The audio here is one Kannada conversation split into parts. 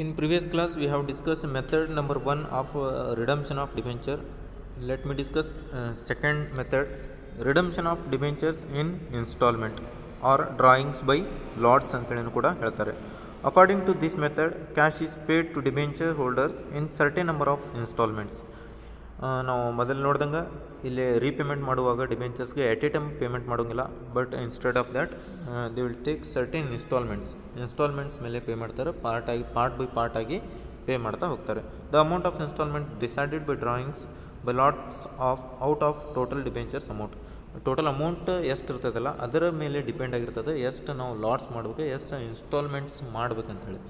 In previous class, we have discussed method number 1 of redemption of debenture. Let me discuss second method, redemption of debentures in installment or drawings by lots ಅಂತೇಳಿ ಕೂಡ ಹೇಳ್ತಾರೆ. According to this method, cash is paid to debenture holders in certain number of installments. ನಾವು ಮೊದಲು ನೋಡ್ದಂಗೆ ಇಲ್ಲಿ ರೀಪೇಮೆಂಟ್ ಮಾಡುವಾಗ ಡಿಬೆಂಚರ್ಸ್ಗೆ ಎಟ್ ಎ ಟೈಮ್ ಪೇಮೆಂಟ್ ಮಾಡೋಂಗಿಲ್ಲ, but instead of that they will take certain instalments ಮೇಲೆ ಪೇ ಮಾಡ್ತಾರೆ. ಪಾರ್ಟ್ ಬೈ ಪಾರ್ಟ್ ಆಗಿ ಪೇ ಮಾಡ್ತಾ ಹೋಗ್ತಾರೆ. The amount of instalment decided by drawings by lots of out of total debentures amount. Total amount ಎಷ್ಟು ಇರ್ತದಲ್ಲ ಅದರ ಮೇಲೆ ಡಿಪೆಂಡ್ ಆಗಿರ್ತದೆ ಎಷ್ಟು ನಾವು ಲಾಟ್ಸ್ ಮಾಡ್ಬೇಕು, ಎಷ್ಟು ಇನ್ಸ್ಟಾಲ್ಮೆಂಟ್ಸ್ ಮಾಡ್ಬೇಕಂತೇಳಿ.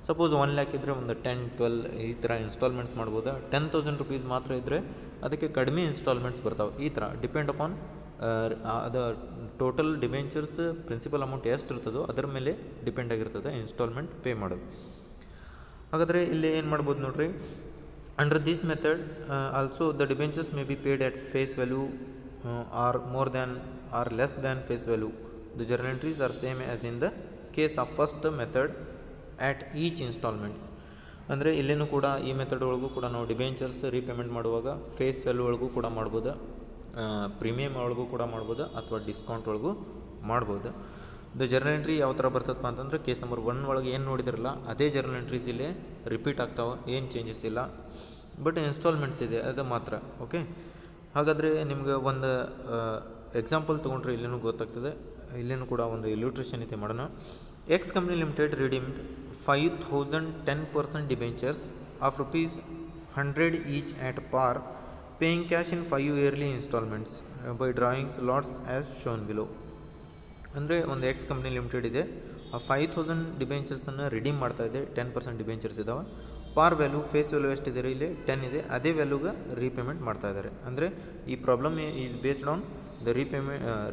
ಸಪೋಸ್ 1 ಲ್ಯಾಕ್ ಇದ್ದರೆ ಒಂದು 10-12 ಈ ಥರ ಇನ್ಸ್ಟಾಲ್ಮೆಂಟ್ಸ್ ಮಾಡ್ಬೋದು. 10,000 ರುಪೀಸ್ ಮಾತ್ರ ಇದ್ದರೆ ಅದಕ್ಕೆ ಕಡಿಮೆ ಇನ್ಸ್ಟಾಲ್ಮೆಂಟ್ಸ್ ಬರ್ತಾವೆ. ಈ ಥರ ಡಿಪೆಂಡ್ ಅಪಾನ್ ಅದು ಟೋಟಲ್ ಡಿಬೆಂಚರ್ಸ್ ಪ್ರಿನ್ಸಿಪಲ್ ಅಮೌಂಟ್ ಎಷ್ಟು ಇರ್ತದೋ ಅದರ ಮೇಲೆ ಡಿಪೆಂಡ್ ಆಗಿರ್ತದೆ ಇನ್ಸ್ಟಾಲ್ಮೆಂಟ್ ಪೇ ಮಾಡೋದು. ಹಾಗಾದರೆ ಇಲ್ಲಿ ಏನು ಮಾಡ್ಬೋದು ನೋಡ್ರಿ, under this method also the debentures may be paid at face value or more than or less than face value. The journal entries are same as in the case of first method at each installments. ಅಂದರೆ ಇಲ್ಲೇನೂ ಕೂಡ ಈ ಮೆಥಡ್ ಒಳಗೂ ಕೂಡ ನಾವು ಡಿಬೆಂಚರ್ಸ್ ರೀಪೇಮೆಂಟ್ ಮಾಡುವಾಗ ಫೇಸ್ ವ್ಯಾಲ್ಯೂ ಒಳಗೂ ಕೂಡ ಮಾಡ್ಬೋದು, ಪ್ರೀಮಿಯಮ್ ಒಳಗೂ ಕೂಡ ಮಾಡ್ಬೋದು, ಅಥವಾ ಡಿಸ್ಕೌಂಟ್ ಒಳಗೂ ಮಾಡ್ಬೋದು. ದ ಜರ್ನಲ್ ಎಂಟ್ರಿ ಯಾವ ಥರ ಬರ್ತದಪ್ಪ ಅಂತಂದರೆ ಕೇಸ್ ನಂಬರ್ 1 ಒಳಗೆ ಏನು ನೋಡಿದಿರಲ್ಲ ಅದೇ ಜರ್ನಲ್ ಎಂಟ್ರೀಸ್ ಇಲ್ಲೇ ರಿಪೀಟ್ ಆಗ್ತಾವೆ, ಏನು ಚೇಂಜಸ್ ಇಲ್ಲ, ಬಟ್ ಇನ್ಸ್ಟಾಲ್ಮೆಂಟ್ಸ್ ಇದೆ ಅದು ಮಾತ್ರ. ಓಕೆ, ಹಾಗಾದರೆ ನಿಮ್ಗೆ ಒಂದು ಎಕ್ಸಾಂಪಲ್ ತೊಗೊಂಡ್ರೆ ಇಲ್ಲೇನೂ ಗೊತ್ತಾಗ್ತದೆ. ಇಲ್ಲೇನೂ ಕೂಡ ಒಂದು ಇಲ್ಯೂಸ್ಟ್ರೇಷನ್ ಇದೆ ಮಾಡೋಣ. X company limited redeemed 5,000 10% debentures of ₹100 each at par, paying cash in 5 yearly instalments by drawings lots as shown below. ಅಂದರೆ ಒಂದು ಎಕ್ಸ್ ಕಂಪ್ನಿ ಲಿಮಿಟೆಡ್ ಇದೆ, ಆ 5,000 ಡಿಬೆಂಚರ್ಸನ್ನು ರಿಡೀಮ್ ಮಾಡ್ತಾಯಿದೆ. 10% ಡಿಬೆಂಚರ್ಸ್ ಇದ್ದಾವೆ. ಪಾರ್ ವ್ಯಾಲ್ಯೂ ಫೇಸ್ ವ್ಯಾಲ್ಯೂ ಎಷ್ಟಿದೆ ಇಲ್ಲಿ 10 ಇದೆ, ಅದೇ ವ್ಯಾಲ್ಯೂಗೆ ರೀಪೇಮೆಂಟ್ ಮಾಡ್ತಾ ಇದ್ದಾರೆ. ಅಂದರೆ ಈ problem is based on the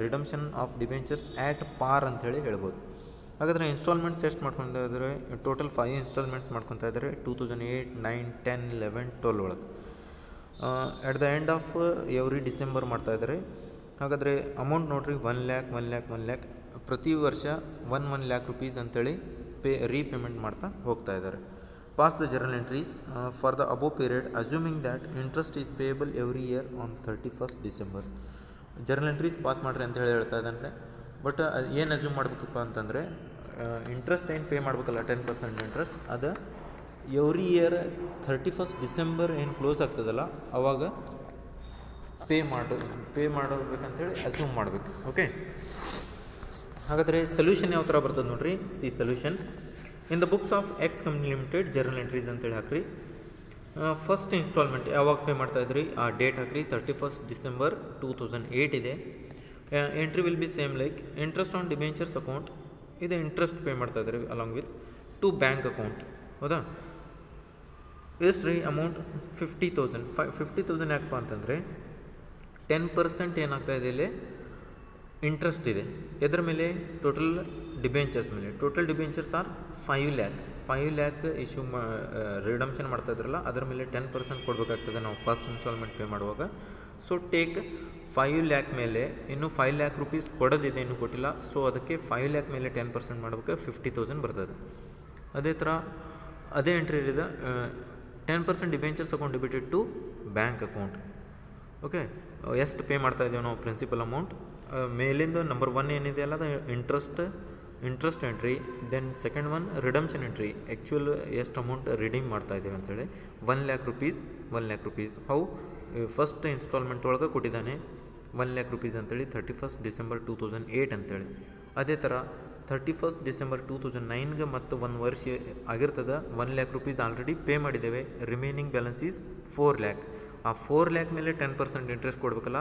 redemption of debentures at ಪಾರ್ ಅಂಥೇಳಿ ಹೇಳ್ಬೋದು. ಹಾಗಾದರೆ ಇನ್ಸ್ಟಾಲ್ಮೆಂಟ್ಸ್ ಎಷ್ಟು ಮಾಡ್ಕೊತಾ ಇದ್ದಾರೆ, ಟೋಟಲ್ 5 ಇನ್ಸ್ಟಾಲ್ಮೆಂಟ್ಸ್ ಮಾಡ್ಕೊತಾ ಇದ್ದಾರೆ 2008, 9, 10, 11, 12 ಒಳಗೆ. At the end of every December ಮಾಡ್ತಾಯಿದ್ದಾರೆ. ಹಾಗಾದರೆ ಅಮೌಂಟ್ ನೋಡಿರಿ 1 ಲ್ಯಾಕ್ ಪ್ರತಿ ವರ್ಷ 1 ಲ್ಯಾಕ್ ರುಪೀಸ್ ಅಂಥೇಳಿ ರೀಪೇಮೆಂಟ್ ಮಾಡ್ತಾ ಹೋಗ್ತಾ ಇದ್ದಾರೆ. Pass the journal entries for the above period assuming that interest is payable every year on 31st December. Journal entries pass ಮಾಡಿರಿ ಅಂತ ಹೇಳ್ತಾ ಇದ್ದಾನೆ. ಬಟ್ ಏನು ಅಸ್ಯೂಮ್ ಮಾಡಬೇಕಪ್ಪ ಅಂತಂದರೆ ಇಂಟ್ರೆಸ್ಟ್ ಏನು ಪೇ ಮಾಡಬೇಕಲ್ಲ 10% ಇಂಟ್ರೆಸ್ಟ್, ಅದು ಎವ್ರಿ ಇಯರ್ 31st ಡಿಸೆಂಬರ್ ಏನು ಕ್ಲೋಸ್ ಆಗ್ತದಲ್ಲ ಆವಾಗ ಪೇ ಮಾಡಬೇಕಂತೇಳಿ ಅಸ್ಯೂಮ್ ಮಾಡಬೇಕು. ಓಕೆ, ಹಾಗಾದರೆ ಸೊಲ್ಯೂಷನ್ ಯಾವ ಥರ ಬರ್ತದೆ ನೋಡ್ರಿ. See solution in the books of X company limited journal entries ಅಂತೇಳಿ ಹಾಕ್ರಿ. ಫಸ್ಟ್ ಇನ್ಸ್ಟಾಲ್ಮೆಂಟ್ ಯಾವಾಗ ಪೇ ಮಾಡ್ತಾಯಿದ್ರಿ ಆ ಡೇಟ್ ಹಾಕ್ರಿ, 31st ಡಿಸೆಂಬರ್ 2008 ಇದೆ. Entry will be same like interest on debentures account, ಇದು ಇಂಟ್ರೆಸ್ಟ್ ಪೇ ಮಾಡ್ತಾಯಿದ್ರಿ along with to bank account. ಹೌದಾ, ಎಷ್ಟು ರೀ ಅಮೌಂಟ್ 50,000 ಯಾಕಪ್ಪ ಅಂತಂದರೆ 10% ಏನಾಗ್ತಾಯಿದೆ ಇಲ್ಲಿ ಇಂಟ್ರೆಸ್ಟ್ ಇದೆ. ಎದ್ರ ಮೇಲೆ ಟೋಟಲ್ ಡಿಬೆಂಚರ್ಸ್ ಮೇಲೆ. Total debentures are 5 lakh issue redemption ಮಾಡ್ತಾಯಿದ್ರಲ್ಲ ಅದರ ಮೇಲೆ 10% ಕೊಡಬೇಕಾಗ್ತದೆ ನಾವು ಫಸ್ಟ್ ಇನ್ಸ್ಟಾಲ್ಮೆಂಟ್ ಪೇ ಮಾಡುವಾಗ. ಸೊ ಟೇಕ್ 5 ಲ್ಯಾಕ್ ಮೇಲೆ ಇನ್ನೂ 5 ಲ್ಯಾಕ್ ರುಪೀಸ್ ಕೊಡೋದಿದೆ, ಇನ್ನೂ ಕೊಟ್ಟಿಲ್ಲ. ಸೊ ಅದಕ್ಕೆ 5 ಲ್ಯಾಕ್ ಮೇಲೆ 10% ಮಾಡಬೇಕು, 50,000 ಬರ್ತದೆ. ಅದೇ ಥರ ಅದೇ ಎಂಟ್ರಿ ಇದೆ 10% debentures account debited to bank account. Okay, ಎಷ್ಟು ಪೇ ಮಾಡ್ತಾಯಿದ್ದೇವೆ ನಾವು ಪ್ರಿನ್ಸಿಪಲ್ ಅಮೌಂಟ್ ಮೇಲಿಂದ ನಂಬರ್ 1 ಏನಿದೆ ಅಲ್ಲ ಅದು interest entry. Then second one redemption entry, actual ಎಷ್ಟು ಅಮೌಂಟ್ ರಿಡೀಮ್ ಮಾಡ್ತಾಯಿದ್ದೇವೆ ಅಂತೇಳಿ 1 lac rupees. How first installment ಒಳಗೆ ಕೊಟ್ಟಿದ್ದಾನೆ 1 ಲ್ಯಾಕ್ ರುಪೀಸ್ ಅಂತೇಳಿ 31st ಡಿಸೆಂಬರ್ 2008 ಅಂತೇಳಿ. ಅದೇ ಥರ 31st ಡಿಸೆಂಬರ್ 2009ಗೆ ಮತ್ತು 1 ವರ್ಷ ಆಗಿರ್ತದೆ. 1 ಲ್ಯಾಕ್ ರುಪೀಸ್ ಆಲ್ರೆಡಿ ಪೇ ಮಾಡಿದ್ದೇವೆ, ರಿಮೈನಿಂಗ್ ಬ್ಯಾಲೆನ್ಸ್ ಈಸ್ 4 ಲ್ಯಾಕ್. ಆ 4 ಲ್ಯಾಕ್ ಮೇಲೆ 10% ಇಂಟ್ರೆಸ್ಟ್ ಕೊಡಬೇಕಲ್ಲ,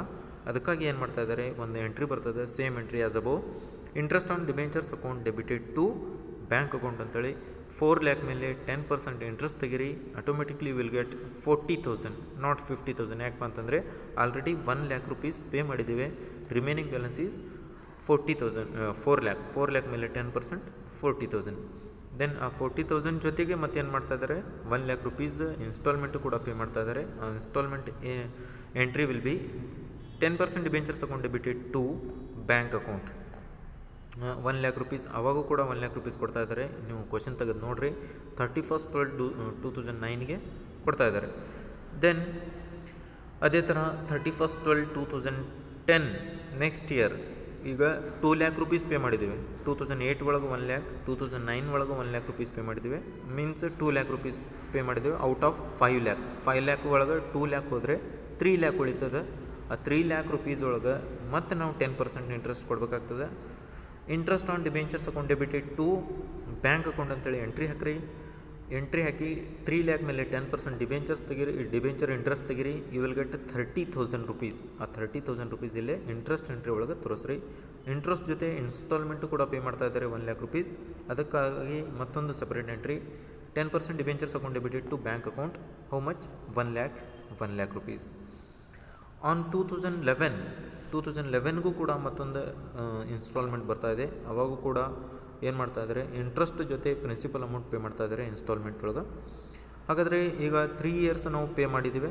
ಅದಕ್ಕಾಗಿ ಏನು ಮಾಡ್ತಾ ಇದ್ದಾರೆ ಒಂದು ಎಂಟ್ರಿ ಬರ್ತದೆ same entry as above interest on debentures account debited to bank account ಅಂತೇಳಿ 4 ಲ್ಯಾಕ್ ಮೇಲೆ 10% ಇಂಟ್ರೆಸ್ಟ್ ತೆಗಿರಿ, ಆಟೋಮೆಟಿಕ್ಲಿ ವಿಲ್ ಗೆಟ್ 40,000 ನಾಟ್ 50,000. ಯಾಕಪ್ಪ ಅಂತಂದರೆ ಆಲ್ರೆಡಿ 1 ಲ್ಯಾಕ್ ರುಪೀಸ್ ಪೇ ಮಾಡಿದ್ದೀವಿ, ರಿಮೈನಿಂಗ್ ಬ್ಯಾಲೆನ್ಸ್ ಈಸ್ 40,000. 4 ಲ್ಯಾಕ್ ಮೇಲೆ 10% 40,000. ದೆನ್ ಆ 40,000 ಜೊತೆಗೆ ಮತ್ತೇನು ಮಾಡ್ತಾ ಇದ್ದಾರೆ 1 ಲ್ಯಾಕ್ ರುಪೀಸ್ ಇನ್ಸ್ಟಾಲ್ಮೆಂಟು ಕೂಡ ಪೇ ಮಾಡ್ತಾ ಇದ್ದಾರೆ. ಆ instalment entry will be 10% debentures account debited to bank account. 1 lac rupees, ಅವಾಗೂ ಕೂಡ 1 ಲ್ಯಾಕ್ ರುಪೀಸ್ ಕೊಡ್ತಾ ಇದ್ದಾರೆ. ನೀವು ಕ್ವಶನ್ ತೆಗೆದು ನೋಡಿರಿ, 31/12/2009ಗೆ ಕೊಡ್ತಾ ಇದ್ದಾರೆ. ದೆನ್ ಅದೇ ಥರ 31/12/2010 ನೆಕ್ಸ್ಟ್ ಇಯರ್ ಈಗ 2 ಲ್ಯಾಕ್ ರುಪೀಸ್ ಪೇ ಮಾಡಿದ್ದೀವಿ. 2008 ಒಳಗೆ 1 ಲ್ಯಾಕ್, 2009 ಒಳಗೆ 1 ಲ್ಯಾಕ್ ರುಪೀಸ್ ಪೇ ಮಾಡಿದ್ದೀವಿ. ಮೀನ್ಸ್ 2 ಲ್ಯಾಕ್ ರುಪೀಸ್ ಪೇ ಮಾಡಿದ್ದೀವಿ ಔಟ್ ಆಫ್ 5 ಲ್ಯಾಕ್. 5 ಲ್ಯಾಕ್ ಒಳಗೆ 2 ಲ್ಯಾಕ್ ಹೋದರೆ 3 ಲ್ಯಾಕ್ ಉಳಿತದೆ. ಆ 3 ಲ್ಯಾಕ್ ರುಪೀಸ್ ಒಳಗೆ ಮತ್ತೆ ನಾವು 10% ಇಂಟ್ರೆಸ್ಟ್ ಕೊಡಬೇಕಾಗ್ತದೆ. Interest on debentures account debited to bank account ಅಂತೇಳಿ ಎಂಟ್ರಿ ಹಾಕಿ 3 ಲ್ಯಾಕ್ ಮೇಲೆ 10% ಡಿಬೆಂಚರ್ಸ್ ತೆಗೀರಿ, ಡಿಬೆಂಚರ್ ಇಂಟ್ರೆಸ್ಟ್ ತೆಗೀರಿ. You will get 30,000 rupees. ಆ 30,000 ರುಪೀಸ್ ಇಲ್ಲೇ ಇಂಟ್ರೆಸ್ಟ್ ಎಂಟ್ರಿ ಒಳಗೆ ತೋರಿಸ್ರಿ. ಇಂಟ್ರೆಸ್ಟ್ ಜೊತೆ ಇನ್ಸ್ಟಾಲ್ಮೆಂಟು ಕೂಡ ಪೇ ಮಾಡ್ತಾ ಇದ್ದಾರೆ 1 ಲ್ಯಾಕ್ ರುಪೀಸ್. ಅದಕ್ಕಾಗಿ ಮತ್ತೊಂದು separate entry, 10% debentures account debited to bank account. How much? 1 lac rupees. On 2011ಗೂ ಕೂಡ ಮತ್ತೊಂದು ಇನ್ಸ್ಟಾಲ್ಮೆಂಟ್ ಬರ್ತಾ ಇದೆ. ಅವಾಗೂ ಕೂಡ ಏನು ಮಾಡ್ತಾ ಇದ್ದಾರೆ, ಇಂಟ್ರೆಸ್ಟ್ ಜೊತೆ ಪ್ರಿನ್ಸಿಪಲ್ ಅಮೌಂಟ್ ಪೇ ಮಾಡ್ತಾ ಇದ್ದಾರೆ ಇನ್ಸ್ಟಾಲ್ಮೆಂಟ್ ಒಳಗೆ. ಹಾಗಾದರೆ ಈಗ 3 ಇಯರ್ಸ್ ನಾವು ಪೇ ಮಾಡಿದ್ದೀವಿ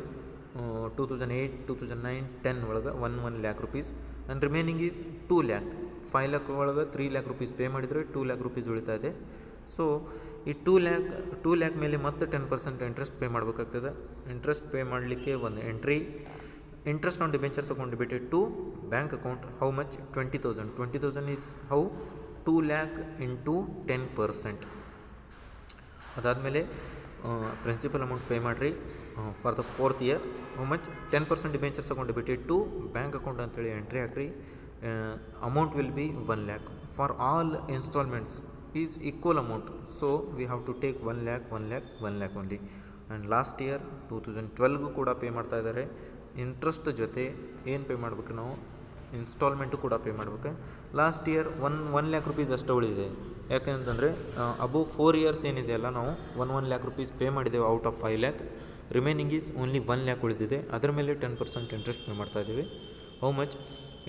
2008, 2009, 10 ಒಳಗೆ 1 lac rupees. And remaining is 2 lac. 5 lac ಒಳಗೆ 3 ಲ್ಯಾಕ್ ರುಪೀಸ್ ಪೇ ಮಾಡಿದರೆ 2 ಲ್ಯಾಕ್ ರುಪೀಸ್ ಉಳಿತಾ ಇದೆ. ಸೊ ಈ 2 ಲ್ಯಾಕ್ ಮೇಲೆ ಮತ್ತೆ 10% ಇಂಟ್ರೆಸ್ಟ್ ಪೇ ಮಾಡಬೇಕಾಗ್ತದೆ. ಇಂಟ್ರೆಸ್ಟ್ ಪೇ ಮಾಡಲಿಕ್ಕೆ ಒಂದು entry, interest on debentures account debited to bank account. How much? 20,000 is how? 2 lakh into 10%. ಅದಾದಮೇಲೆ ಪ್ರಿನ್ಸಿಪಲ್ ಅಮೌಂಟ್ ಪೇ ಮಾಡಿರಿ for the 4th year. How much? 10% debentures account debited to bank account ಅಂತೇಳಿ ಎಂಟ್ರಿ ಹಾಕ್ರಿ. Amount will be 1 lakh. For all installments is equal amount. So we have to take 1 lakh only. And last year 2012ಗೂ ಕೂಡ ಪೇ ಮಾಡ್ತಾ ಇದ್ದಾರೆ. ಇಂಟ್ರೆಸ್ಟ್ ಜೊತೆ ಏನು ಪೇ ಮಾಡಬೇಕು ನಾವು? ಇನ್ಸ್ಟಾಲ್ಮೆಂಟು ಕೂಡ ಪೇ ಮಾಡಬೇಕು. ಲಾಸ್ಟ್ ಇಯರ್ 1 ಲ್ಯಾಕ್ ರುಪೀಸ್ ಅಷ್ಟು ಉಳಿದಿದೆ. ಯಾಕೆಂತಂದರೆ ಅಬೋವ್ 4 ಇಯರ್ಸ್ ಏನಿದೆಯಲ್ಲ, ನಾವು 1 ಲ್ಯಾಕ್ ರುಪೀಸ್ ಪೇ ಮಾಡಿದ್ದೇವೆ out of 5 lakh. Remaining is only 1 lakh ಉಳಿದಿದೆ. ಅದರ ಮೇಲೆ 10% ಇಂಟ್ರೆಸ್ಟ್ ಪೇ ಮಾಡ್ತಾ ಇದ್ದೀವಿ. How much?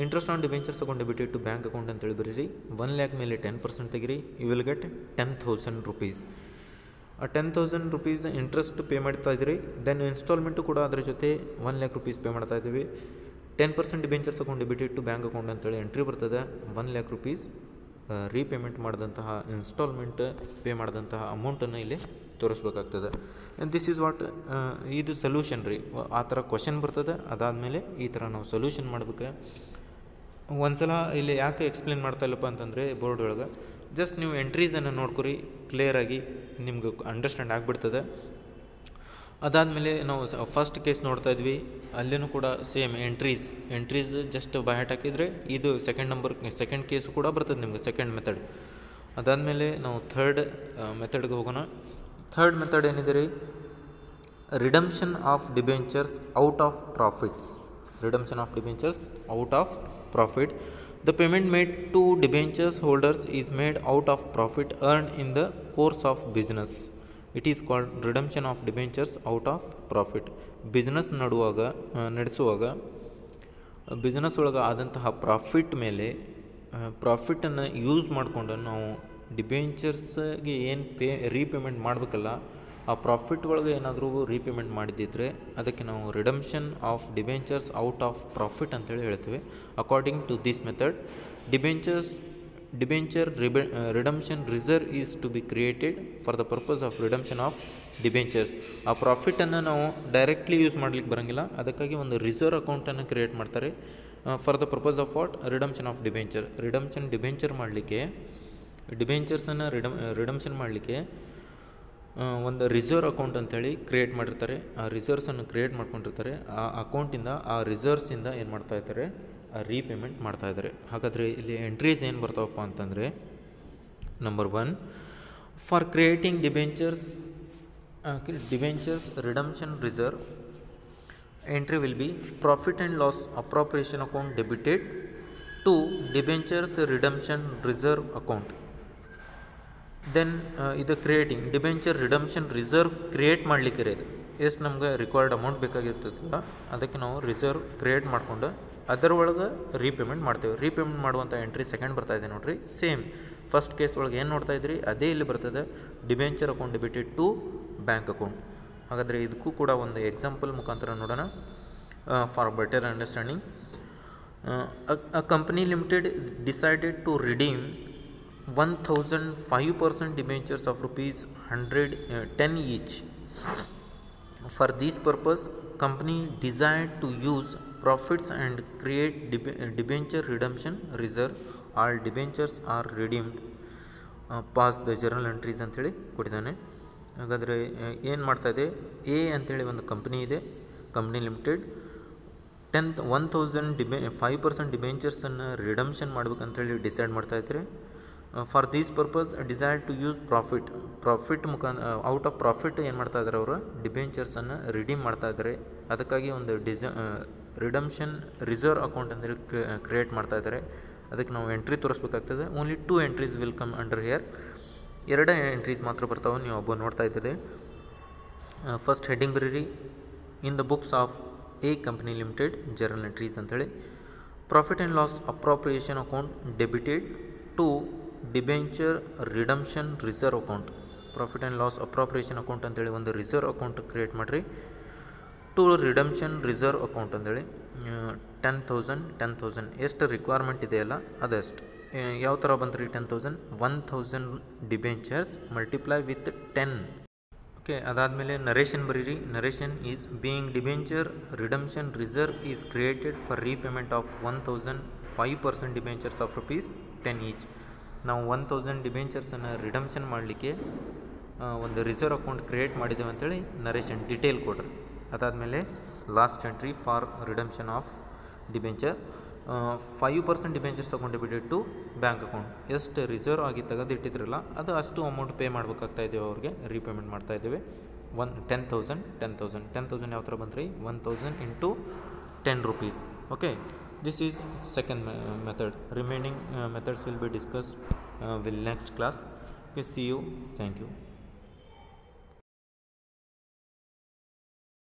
Interest on debentures account debited to bank account ಅಂತೇಳಿ ಬರೀರಿ. 1 ಲ್ಯಾಕ್ ಮೇಲೆ 10% ತೆಗಿರಿ. You will get 10,000 rupees. ಆ 10,000 ರುಪೀಸ್ ಇಂಟ್ರೆಸ್ಟ್ ಪೇ ಮಾಡ್ತಾ ಇದ್ದೀರಿ. ದೆನ್ ಇನ್ಸ್ಟಾಲ್ಮೆಂಟು ಕೂಡ ಅದರ ಜೊತೆ 1 ಲ್ಯಾಕ್ ರುಪೀಸ್ ಪೇ ಮಾಡ್ತಾ ಇದ್ದೀವಿ. 10% debentures account debited to bank account ಅಂತೇಳಿ ಎಂಟ್ರಿ ಬರ್ತದೆ. 1 ಲ್ಯಾಕ್ ರುಪೀಸ್ ರೀಪೇಮೆಂಟ್ ಮಾಡಿದಂತಹ ಇನ್ಸ್ಟಾಲ್ಮೆಂಟ್ ಪೇ ಮಾಡಿದಂತಹ ಅಮೌಂಟನ್ನು ಇಲ್ಲಿ ತೋರಿಸ್ಬೇಕಾಗ್ತದೆ. ದಿಸ್ ಈಸ್ ವಾಟ್ ಇದು ಸೊಲ್ಯೂಷನ್ ರೀ. ಆ ಥರ ಕ್ವಶನ್ ಬರ್ತದೆ. ಅದಾದಮೇಲೆ ಈ ಥರ ನಾವು ಸೊಲ್ಯೂಷನ್ ಮಾಡ್ಬೇಕು. ಒಂದ್ಸಲ ಇಲ್ಲಿ ಯಾಕೆ ಎಕ್ಸ್ಪ್ಲೇನ್ ಮಾಡ್ತಾ ಇಲ್ಲಪ್ಪ ಅಂತಂದರೆ, ಬೋರ್ಡ್ ಒಳಗೆ ಜಸ್ಟ್ ನೀವು ಎಂಟ್ರೀಸನ್ನು ನೋಡ್ಕೊರಿ, ಕ್ಲಿಯರಾಗಿ ನಿಮ್ಗೆ ಅಂಡರ್ಸ್ಟ್ಯಾಂಡ್ ಆಗಿಬಿಡ್ತದೆ. ಅದಾದಮೇಲೆ ನಾವು ಫಸ್ಟ್ ಕೇಸ್ ನೋಡ್ತಾ ಇದ್ವಿ, ಅಲ್ಲಿನೂ ಕೂಡ same entries just by hat ಹಾಕಿದರೆ ಇದು ಸೆಕೆಂಡ್ ಕೇಸು ಕೂಡ ಬರ್ತದೆ ನಿಮಗೆ, ಸೆಕೆಂಡ್ ಮೆಥಡ್. ಅದಾದಮೇಲೆ ನಾವು ಥರ್ಡ್ ಮೆಥಡ್ಗೆ ಹೋಗೋಣ. ಥರ್ಡ್ ಮೆಥಡ್ ಏನಿದೆ ರೀ, redemption of debentures out of profits. Profit. The payment made to debentures holders is made out of profit earned in the course of business. It is called redemption of debentures out of profit. Business ನಡೆಸುವಾಗ ಬಿಸ್ನೆಸ್ ಒಳಗೆ ಆದಂತಹ ಪ್ರಾಫಿಟ್ ಮೇಲೆ ಪ್ರಾಫಿಟನ್ನು ಯೂಸ್ ಮಾಡಿಕೊಂಡು ನಾವು ಡಿಬೆಂಚರ್ಸ್ಗೆ ಏನು ರೀಪೇಮೆಂಟ್ ಮಾಡಬೇಕಲ್ಲ, ಆ ಪ್ರಾಫಿಟ್ ಒಳಗೆ ಏನಾದರೂ ರೀಪೇಮೆಂಟ್ ಮಾಡಿದ್ದಿದ್ರೆ ಅದಕ್ಕೆ ನಾವು redemption of debentures out of profit ಅಂತೇಳಿ ಹೇಳ್ತೀವಿ. According to this method, debenture redemption reserve is to be created for the purpose of redemption of debentures. ಆ ಪ್ರಾಫಿಟನ್ನು ನಾವು ಡೈರೆಕ್ಟ್ಲಿ ಯೂಸ್ ಮಾಡ್ಲಿಕ್ಕೆ ಬರೋಂಗಿಲ್ಲ, ಅದಕ್ಕಾಗಿ ಒಂದು ರಿಸರ್ವ್ ಅಕೌಂಟನ್ನು ಕ್ರಿಯೇಟ್ ಮಾಡ್ತಾರೆ for the purpose of what? Redemption of debenture. Debenture ಮಾಡಲಿಕ್ಕೆ ಡಿಬೆಂಚರ್ಸನ್ನು ರಿಡಮ್ಷನ್ ಮಾಡಲಿಕ್ಕೆ ಒಂದು ರಿಸರ್ವ್ ಅಕೌಂಟ್ ಅಂತೇಳಿ ಕ್ರಿಯೇಟ್ ಮಾಡಿರ್ತಾರೆ. ಆ ರಿಸರ್ವ್ಸನ್ನು ಕ್ರಿಯೇಟ್ ಮಾಡ್ಕೊಂಡಿರ್ತಾರೆ. ಆ ಅಕೌಂಟಿಂದ, ಆ ರಿಸರ್ವ್ಸಿಂದ ಏನು ಮಾಡ್ತಾ ಇದ್ದಾರೆ? ರೀಪೇಮೆಂಟ್ ಮಾಡ್ತಾ ಇದ್ದಾರೆ. ಹಾಗಾದರೆ ಇಲ್ಲಿ ಎಂಟ್ರೀಸ್ ಏನು ಬರ್ತಾವಪ್ಪ ಅಂತಂದರೆ, number 1, for creating debentures redemption reserve, entry will be profit and loss appropriation account debited to debentures redemption reserve account. Then ಇದು creating debenture redemption reserve create ಮಾಡಲಿಕ್ಕೆ ಇದು ಎಷ್ಟು ನಮ್ಗೆ ರಿಕ್ವೈರ್ಡ್ ಅಮೌಂಟ್ ಬೇಕಾಗಿರ್ತದಲ್ಲ, ಅದಕ್ಕೆ ನಾವು ರಿಸರ್ವ್ ಕ್ರಿಯೇಟ್ ಮಾಡಿಕೊಂಡು ಅದರೊಳಗೆ ರೀಪೇಮೆಂಟ್ ಮಾಡ್ತೇವೆ. ರೀಪೇಮೆಂಟ್ ಮಾಡುವಂಥ ಎಂಟ್ರಿ ಸೆಕೆಂಡ್ ಬರ್ತಾ ಇದೆ ನೋಡಿರಿ. ಸೇಮ್ ಫಸ್ಟ್ ಕೇಸ್ ಒಳಗೆ ಏನು ನೋಡ್ತಾ ಇದ್ರಿ ಅದೇ ಇಲ್ಲಿ ಬರ್ತದೆ, debenture account debited to bank account. ಹಾಗಾದರೆ ಇದಕ್ಕೂ ಕೂಡ ಒಂದು ಎಕ್ಸಾಂಪಲ್ ಮುಖಾಂತರ ನೋಡೋಣ for better understanding. A company limited decided to redeem 1005% debentures of rupees 110 each. For this purpose, company desired to use profits and create debenture redemption reserve. All debentures are redeemed. Pass the journal entries ಅಂಥೇಳಿ ಕೊಟ್ಟಿದ್ದಾನೆ. ಹಾಗಾದರೆ ಏನು ಮಾಡ್ತಾಯಿದೆ, ಎ ಅಂಥೇಳಿ ಒಂದು ಕಂಪ್ನಿ ಇದೆ, ಕಂಪ್ನಿ ಲಿಮಿಟೆಡ್ 5% ಡಿಬೆಂಚರ್ಸನ್ನು ರಿಡಮ್ಷನ್ ಮಾಡ್ಬೇಕಂತೇಳಿ ಡಿಸೈಡ್ ಮಾಡ್ತಾಯಿದ್ದಾರೆ. For this purpose decide to use profit out of profit ಏನು ಮಾಡ್ತಾಯಿದ್ದಾರೆ, ಅವರು ಡಿಬೆಂಚರ್ಸನ್ನು ರಿಡೀಮ್ ಮಾಡ್ತಾಯಿದ್ದಾರೆ. ಅದಕ್ಕಾಗಿ ಒಂದು ರಿಡಮ್ಷನ್ ರಿಸರ್ವ್ ಅಕೌಂಟ್ ಅಂತೇಳಿ ಕ್ರಿಯೇಟ್ ಮಾಡ್ತಾಯಿದ್ದಾರೆ. ಅದಕ್ಕೆ ನಾವು ಎಂಟ್ರಿ ತೋರಿಸ್ಬೇಕಾಗ್ತದೆ. Only 2 entries will come under here. 2 entries ಮಾತ್ರ ಬರ್ತಾವೆ, ನೀವು ಒಬ್ಬ ನೋಡ್ತಾ ಇದ್ದೀರಿ. ಫಸ್ಟ್ ಹೆಡ್ಡಿಂಗ್ ಬರೀರಿ, in the books of A company limited journal entries ಅಂಥೇಳಿ. Profit and loss appropriation account debited to debenture redemption reserve account. Profit and loss appropriation account ಅಂತೇಳಿ ಒಂದು ರಿಸರ್ವ್ ಅಕೌಂಟ್ ಕ್ರಿಯೇಟ್ ಮಾಡಿರಿ. ಟು ರಿಡಮ್ಷನ್ ರಿಸರ್ವ್ ಅಕೌಂಟ್ ಅಂತೇಳಿ 10,000 ಎಷ್ಟು ರಿಕ್ವೈರ್ಮೆಂಟ್ ಇದೆಯಲ್ಲ ಅದಷ್ಟು. ಯಾವ ಥರ ಬಂತು 10,000 ಡಿಬೆಂಚರ್ಸ್ ಮಲ್ಟಿಪ್ಲೈ ವಿತ್ 10. ಓಕೆ, ಅದಾದಮೇಲೆ ನರೇಷನ್ ಬರೀರಿ. Narration is being debenture redemption reserve is created for repayment of 1,005% debentures of rupees 10 each. ನಾವು 1,000 ಡಿಬೆಂಚರ್ಸನ್ನು ರಿಡಮ್ಷನ್ ಮಾಡಲಿಕ್ಕೆ ಒಂದು ರಿಸರ್ವ್ ಅಕೌಂಟ್ ಕ್ರಿಯೇಟ್ ಮಾಡಿದ್ದೇವೆ ಅಂತೇಳಿ ನರೇಷನ್ ಡೀಟೇಲ್ ಕೊಡ್ರಿ. ಅದಾದಮೇಲೆ last entry for redemption of debenture 5% debentures account debited to bank account. ಎಷ್ಟು ರಿಸರ್ವ್ ಆಗಿ ತೆಗೆದಿಟ್ಟಿದ್ರಲ್ಲ ಅದು ಅಷ್ಟು ಅಮೌಂಟ್ ಪೇ ಮಾಡಬೇಕಾಗ್ತಾ ಇದ್ದೇವೆ, ಅವ್ರಿಗೆ ರೀಪೇಮೆಂಟ್ ಮಾಡ್ತಾ ಇದ್ದೇವೆ. 10,000 ಯಾವ ಥರ ಬಂತು ರೀ, 1,000 into 10 rupees. Okay, this is second method. Remaining methods will be discussed will next class. Okay, see you. Thank you.